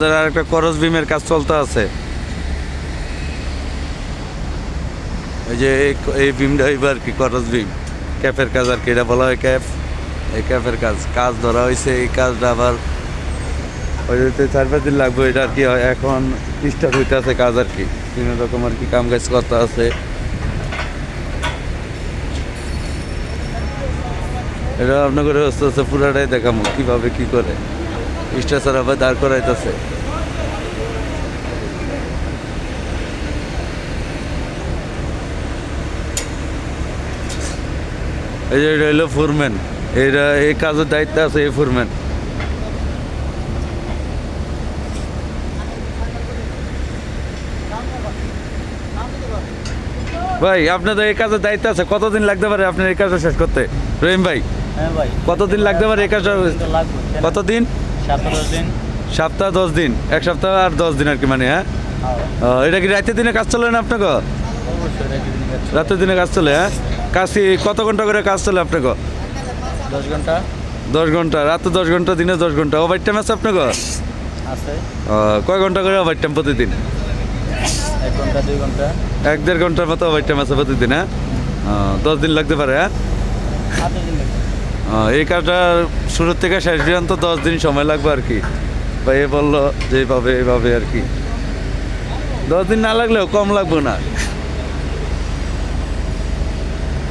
আর একটা করস বিমের কাজ চলতে আছে। ওই যে এই বিমটা এবার কি করস বিম ক্যাফের কাজ আর কি, এটা বলা হয় ক্যাফ। এই ক্যাফের কাজ ধরা হয়েছে। এই কাজটা আবার ওই 4-5 দিন লাগবে। এটা আর কি এখন স্টার্ট হইতে আছে কাজ আর কি, বিভিন্ন রকম আর কি কাম কাজ করতে আছে। এটা আপনাদের আস্তে আস্তে পুরাটাই দেখাবো কীভাবে কী করে স্ট্রেচার আবার দাঁড় করাইতেছে। এই যে এটা হলো ফোরম্যান, এটা এই কাজের দায়িত্ব আছে এই ফোরম্যান। ভাই আপনাদের এই কাজের দায়িত্ব আছে, কতদিন লাগতে পারে আপনার এই কাজটা শেষ করতে? রহিম ভাই, হ্যাঁ ভাই, কতদিন লাগতে পারে এই কাজটা? লাগবে কতদিন? 7-10 দিন। সপ্তাহ 10 দিন, এক সপ্তাহ আর 10 দিন আর কি, মানে হ্যাঁ। এটা কি রাতের দিনে কাজ চলে না আপনাকে? অবশ্যই রাতের দিনে কাজ চলে, হ্যাঁ। কাজ কি কত ঘন্টা করে কাজ চলে আপনাকে? 10 ঘন্টা 10 ঘন্টা, রাতে 10 ঘন্টা, দিনে 10 ঘন্টা। ওভার টাইম আছে আপনাকে? আছে। কয় ঘন্টা করে ওভার টাইম প্রতিদিন? 1 ঘন্টা 2 ঘন্টা 1-1.5 ঘন্টার মতো ওভার টাইম আছে প্রতিদিন, হ্যাঁ। 10 দিন লাগতে পারে, হ্যাঁ। 8 দিন লাগবে। এই কাজটা শুরু থেকে শেষ পর্যন্ত 10 দিন সময় লাগবে আর কি। ভাই এ বললো যে এইভাবে আর কি 10 দিন না লাগলেও কম লাগবে না।